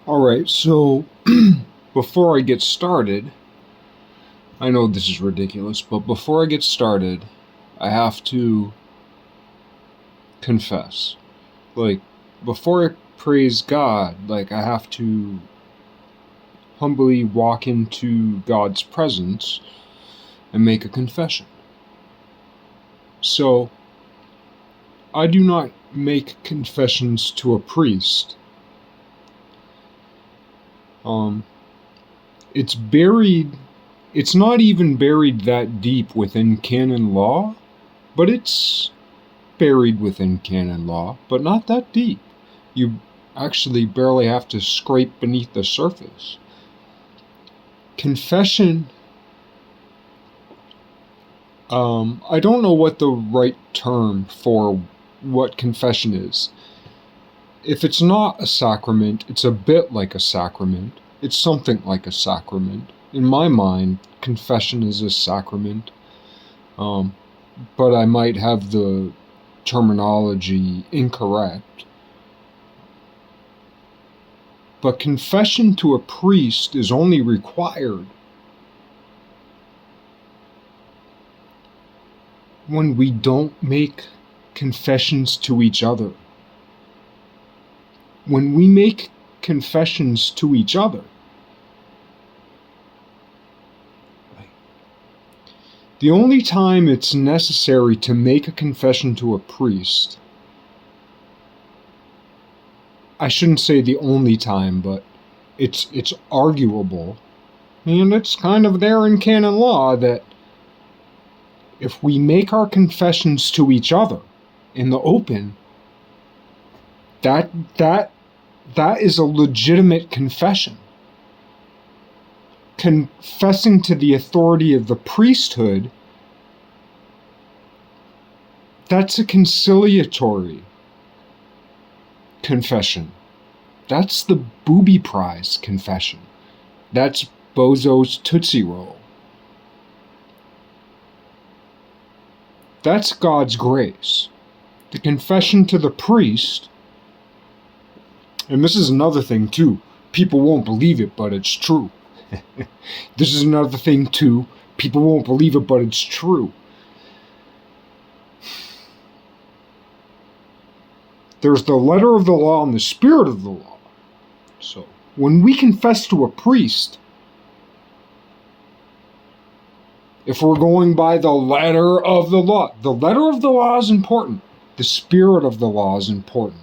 Alright, so before I get started, I know this is ridiculous, but before I get started, I have to confess. Like, before I praise God, I have to humbly walk into God's presence and make a confession. So, I do not make confessions to a priest. It's not even buried that deep within canon law, but it's buried within canon law, but not that deep. You actually barely have to scrape beneath the surface. Confession, I don't know what the right term for what confession is. If it's not a sacrament, it's a bit like a sacrament. It's something like a sacrament. In my mind, confession is a sacrament. But I might have the terminology incorrect. But confession to a priest is only required when we don't make confessions to each other. When we make confessions to each other, the only time it's necessary to make a confession to a priest, I shouldn't say the only time, but it's arguable, and it's kind of there in canon law, that if we make our confessions to each other in the open, that is a legitimate confession. Confessing to the authority of the priesthood, that's a conciliatory confession. That's the booby prize confession. That's Bozo's Tootsie Roll. That's God's grace. The confession to the priest, and this is another thing too, people won't believe it, but it's true. This is another thing too, people won't believe it, but it's true. There's the letter of the law and the spirit of the law. So, when we confess to a priest, if we're going by the letter of the law is important. The spirit of the law is important.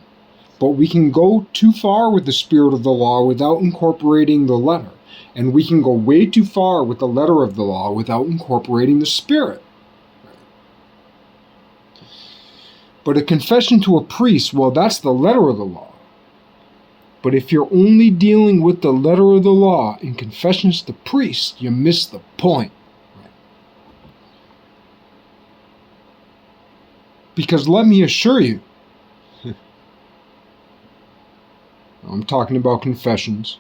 But we can go too far with the spirit of the law without incorporating the letter. And we can go way too far with the letter of the law without incorporating the spirit. But a confession to a priest, well, that's the letter of the law. But if you're only dealing with the letter of the law in confessions to priests, you miss the point. Because let me assure you, I'm talking about confessions.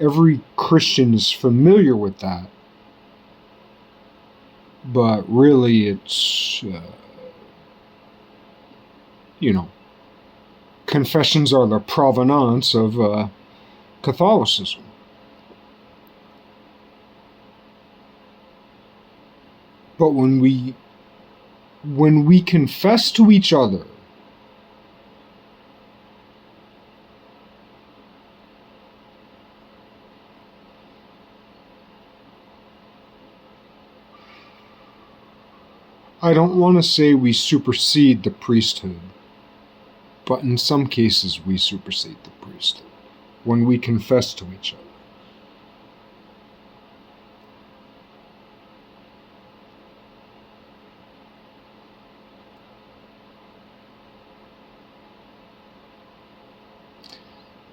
Every Christian is familiar with that. But really it's, confessions are the provenance of Catholicism. But when we confess to each other, I don't want to say we supersede the priesthood, but in some cases we supersede the priesthood when we confess to each other.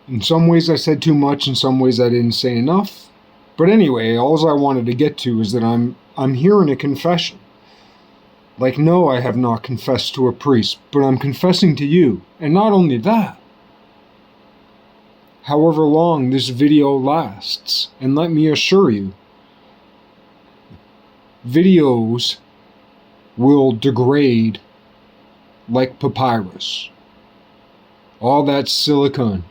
In some ways I said too much, in some ways I didn't say enough. But anyway, all I wanted to get to is that I'm hearing a confession. Like, no, I have not confessed to a priest, but I'm confessing to you. And not only that, however long this video lasts, and let me assure you, videos will degrade like papyrus. All that silicone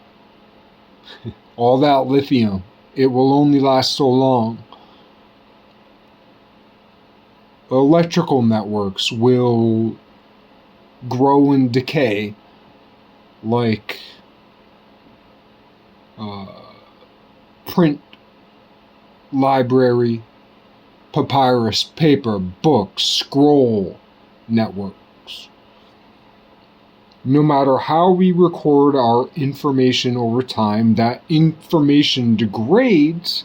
All that lithium, it will only last so long. Electrical networks will grow and decay like print, library, papyrus, paper, book, scroll networks. No matter how we record our information over time, that information degrades,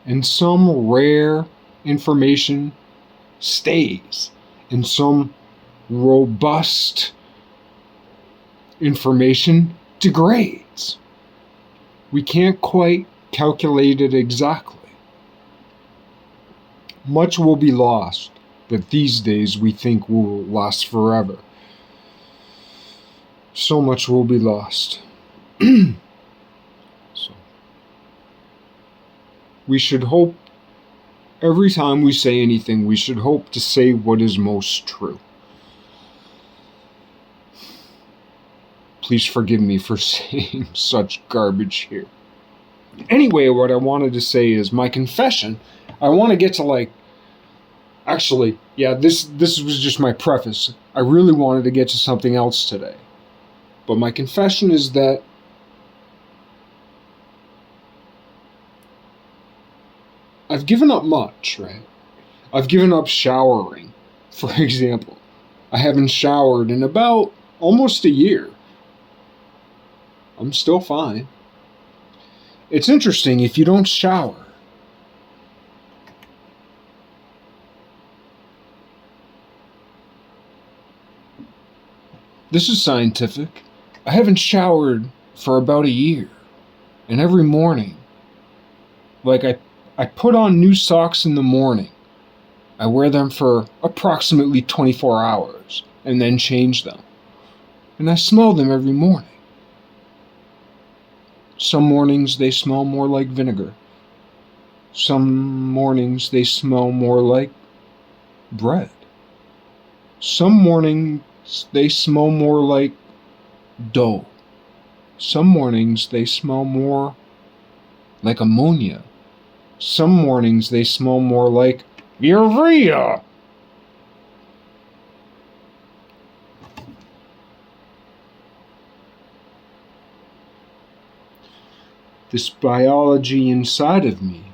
and some rare information stays, and some robust information degrades. We can't quite calculate it exactly. Much will be lost that these days we think will last forever. So much will be lost. So, we should hope, every time we say anything, we should hope to say what is most true. Please forgive me for saying such garbage here. Anyway, what I wanted to say is my confession. I want to get to actually, yeah, this was just my preface. I really wanted to get to something else today. But my confession is that I've given up much, right? I've given up showering, for example. I haven't showered in about almost a year. I'm still fine. It's interesting, if you don't shower, this is scientific. I haven't showered for about a year. And every morning, I put on new socks in the morning. I wear them for approximately 24 hours and then change them. And I smell them every morning. Some mornings they smell more like vinegar. Some mornings they smell more like bread. Some mornings they smell more like dough. Some mornings they smell more like ammonia. Some mornings they smell more like urea. This biology inside of me